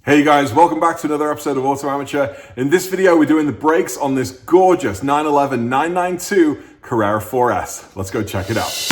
Hey guys, welcome back to another episode of Auto Amateur. In this video, we're doing the brakes on this gorgeous 911 992 Carrera 4S. Let's go check it out.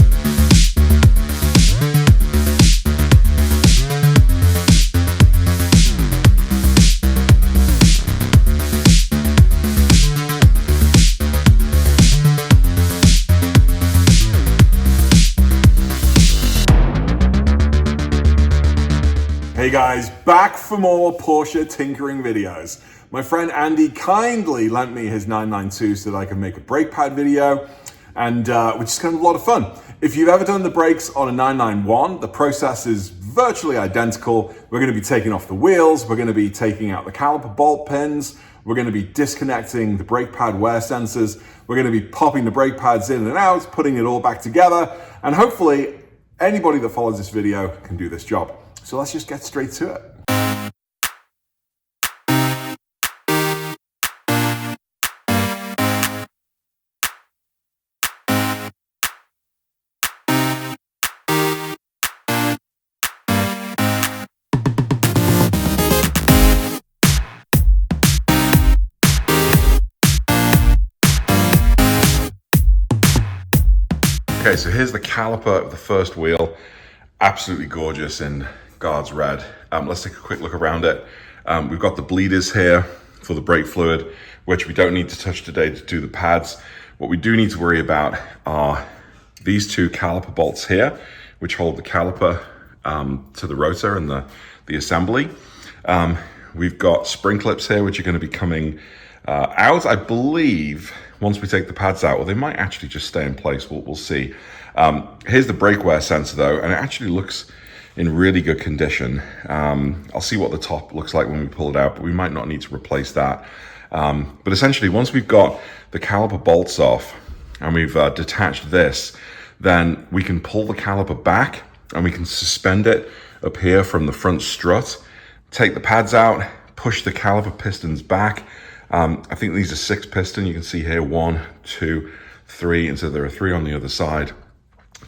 Hey guys, back for more Porsche tinkering videos. My friend Andy kindly lent me his 992 so that I could make a brake pad video, and which is kind of a lot of fun. If you've ever done the brakes on a 991, the process is virtually identical. We're going to be taking off the wheels, we're going to be taking out the caliper bolt pins, we're going to be disconnecting the brake pad wear sensors, we're going to be popping the brake pads in and out, putting it all back together, and hopefully anybody that follows this video can do this job. So let's just get straight to it. Okay, so here's the caliper of the first wheel. Absolutely gorgeous in Guards red. Let's take a quick look around it. We've got the bleeders here for the brake fluid, which we don't need to touch today to do the pads. What we do need to worry about are these two caliper bolts here, which hold the caliper to the rotor and the assembly. We've got spring clips here, which are going to be coming out, I believe, once we take the pads out, or they might actually just stay in place. We'll see. Here's the brake wear sensor though, and it actually looks in really good condition. I'll see what the top looks like when we pull it out, but we might not need to replace that. But essentially, once we've got the caliper bolts off and we've detached this, then we can pull the caliper back and we can suspend it up here from the front strut, take the pads out, push the caliper pistons back. I think these are 6 piston. You can see here 1, 2, 3, and so there are 3 on the other side.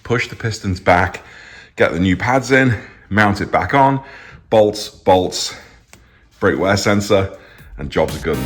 Push the pistons back, get the new pads in, mount it back on, bolts, brake wear sensor, and jobs are good.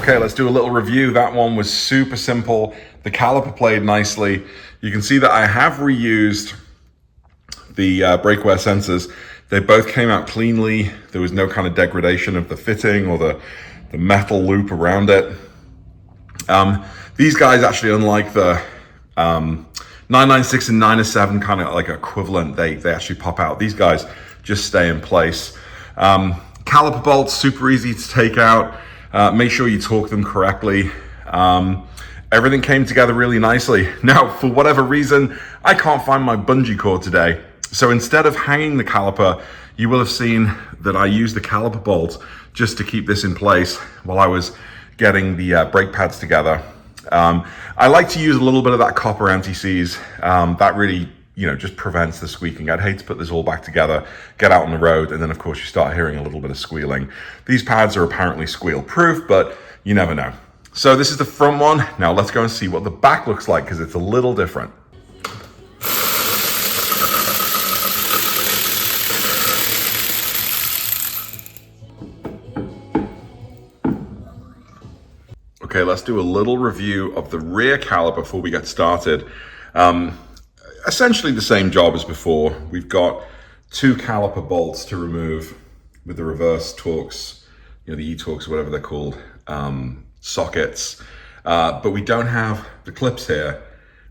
Okay, let's do a little review. That one was super simple. The caliper played nicely. You can see that I have reused the brake wear sensors. They both came out cleanly. There was no kind of degradation of the fitting or the metal loop around it. These guys actually, unlike the 996 and 907 kind of like equivalent, they actually pop out. These guys just stay in place. Caliper bolts, super easy to take out. Make sure you torque them correctly. Everything came together really nicely. Now, for whatever reason, I can't find my bungee cord today. So instead of hanging the caliper, you will have seen that I used the caliper bolt just to keep this in place while I was getting the brake pads together. I like to use a little bit of that copper anti-seize. That really, just prevents the squeaking. I'd hate to put this all back together, get out on the road, and then of course you start hearing a little bit of squealing. These pads are apparently squeal proof, but you never know. So this is the front one. Now let's go and see what the back looks like, because it's a little different. Okay, let's do a little review of the rear caliper before we get started. Essentially the same job as before. We've got two caliper bolts to remove with the reverse Torx, the E-Torx, whatever they're called, sockets. But we don't have the clips here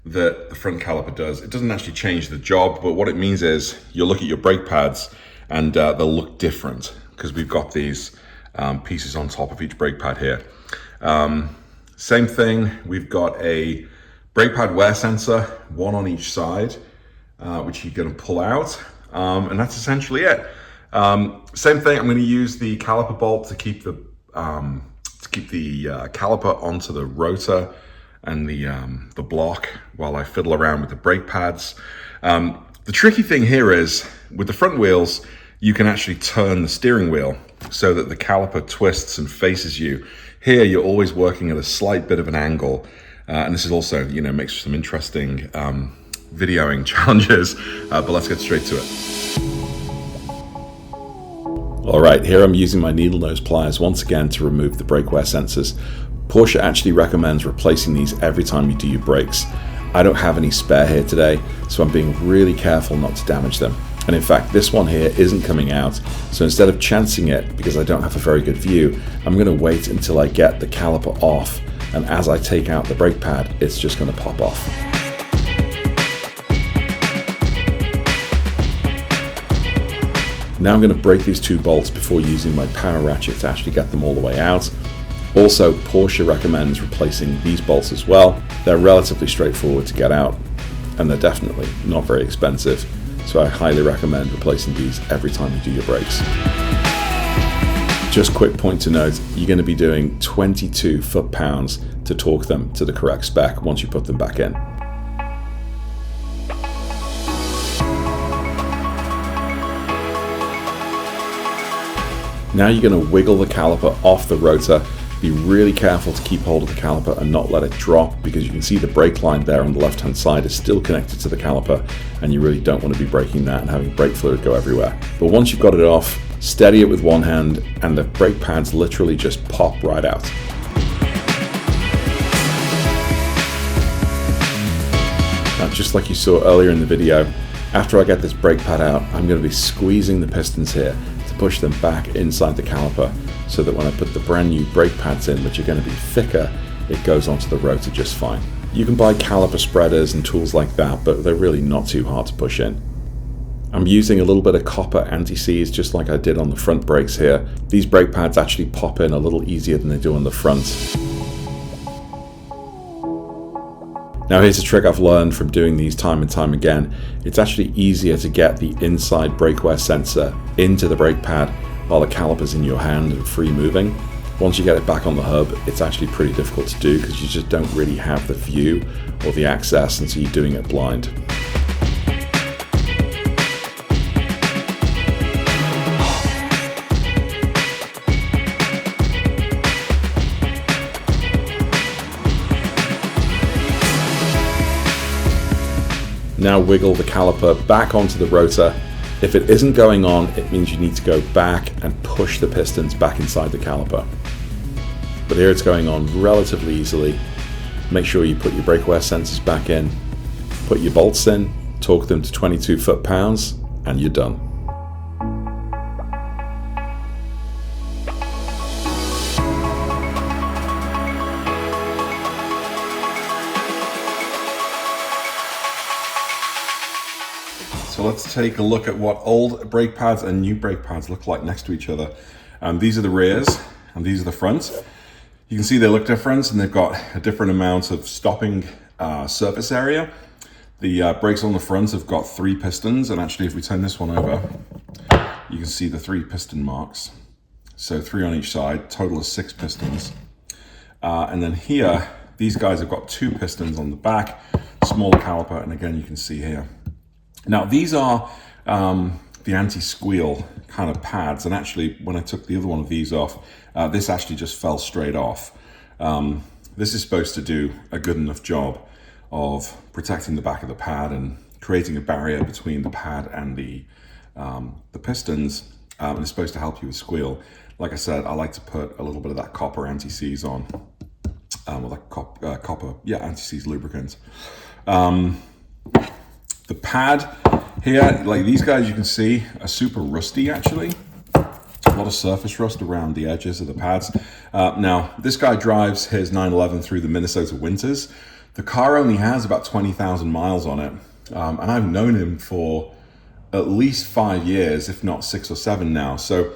that the front caliper does. It doesn't actually change the job, but what it means is you'll look at your brake pads and they'll look different because we've got these pieces on top of each brake pad here. Same thing, we've got a brake pad wear sensor, one on each side, which you're going to pull out, and that's essentially it. Same thing, I'm going to use the caliper bolt to keep the caliper onto the rotor and the block while I fiddle around with the brake pads. The tricky thing here is with the front wheels, you can actually turn the steering wheel so that the caliper twists and faces you. Here, you're always working at a slight bit of an angle. And this is also, makes for some interesting videoing challenges, but let's get straight to it. All right, here I'm using my needle nose pliers once again to remove the brake wear sensors. Porsche actually recommends replacing these every time you do your brakes. I don't have any spare here today, so I'm being really careful not to damage them. And in fact, this one here isn't coming out. So instead of chancing it, because I don't have a very good view, I'm going to wait until I get the caliper off. And as I take out the brake pad, it's just going to pop off. Now I'm going to break these two bolts before using my power ratchet to actually get them all the way out. Also, Porsche recommends replacing these bolts as well. They're relatively straightforward to get out, and they're definitely not very expensive. So I highly recommend replacing these every time you do your brakes. Just quick point to note, you're going to be doing 22 foot-pounds to torque them to the correct spec once you put them back in. Now you're going to wiggle the caliper off the rotor. Be really careful to keep hold of the caliper and not let it drop, because you can see the brake line there on the left hand side is still connected to the caliper, and you really don't want to be braking that and having brake fluid go everywhere. But once you've got it off, steady it with one hand and the brake pads literally just pop right out. Now, just like you saw earlier in the video, after I get this brake pad out, I'm going to be squeezing the pistons here to push them back inside the caliper, so that when I put the brand new brake pads in, which are going to be thicker, it goes onto the rotor just fine. You can buy caliper spreaders and tools like that, but they're really not too hard to push in. I'm using a little bit of copper anti-seize just like I did on the front brakes here. These brake pads actually pop in a little easier than they do on the front. Now here's a trick I've learned from doing these time and time again. It's actually easier to get the inside brake wear sensor into the brake pad while the caliper's in your hand and free moving. Once you get it back on the hub, it's actually pretty difficult to do because you just don't really have the view or the access, and so you're doing it blind. Now wiggle the caliper back onto the rotor. If it isn't going on, it means you need to go back and push the pistons back inside the caliper. but here it's going on relatively easily. Make sure you put your brake wear sensors back in, put your bolts in, torque them to 22 foot-pounds, and you're done. So let's take a look at what old brake pads and new brake pads look like next to each other. These are the rears and these are the fronts. You can see they look different and they've got a different amount of stopping surface area. The brakes on the front have got 3 pistons, and actually if we turn this one over, you can see the 3 piston marks. So 3 on each side, total of 6 pistons. And then here, these guys have got 2 pistons on the back, smaller caliper, and again you can see here. Now these are the anti-squeal kind of pads, and actually when I took the other one of these off, this actually just fell straight off. This is supposed to do a good enough job of protecting the back of the pad and creating a barrier between the pad and the pistons, and it's supposed to help you with squeal. Like I said, I like to put a little bit of that copper anti-seize on, or that copper, yeah, anti-seize lubricant. The pad here, like these guys you can see, are super rusty actually. A lot of surface rust around the edges of the pads. Now, this guy drives his 911 through the Minnesota winters. The car only has about 20,000 miles on it, and I've known him for at least 5 years, if not 6 or 7 now. So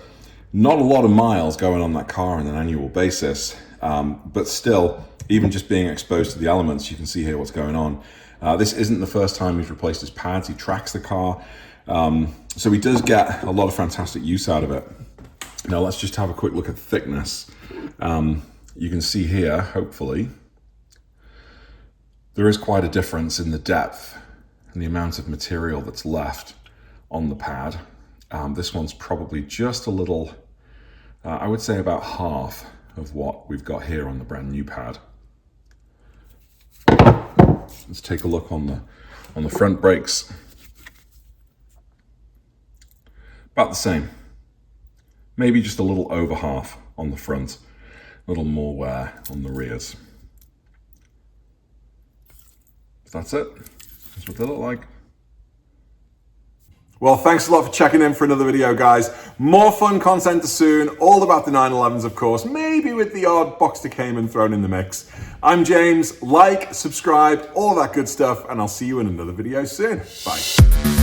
not a lot of miles going on that car on an annual basis, but still, even just being exposed to the elements, you can see here what's going on. This isn't the first time he's replaced his pads. He tracks the car, so he does get a lot of fantastic use out of it. Now let's just have a quick look at thickness. You can see here, hopefully, there is quite a difference in the depth and the amount of material that's left on the pad. This one's probably just a little, I would say about half of what we've got here on the brand new pad. Let's take a look on the front brakes. About the same. Maybe just a little over half on the front, a little more wear on the rears. That's it. That's what they look like. Well, thanks a lot for checking in for another video, guys. More fun content soon, all about the 911s, of course, maybe with the odd Boxster Cayman thrown in the mix. I'm James. Like, subscribe, all that good stuff, and I'll see you in another video soon. Bye.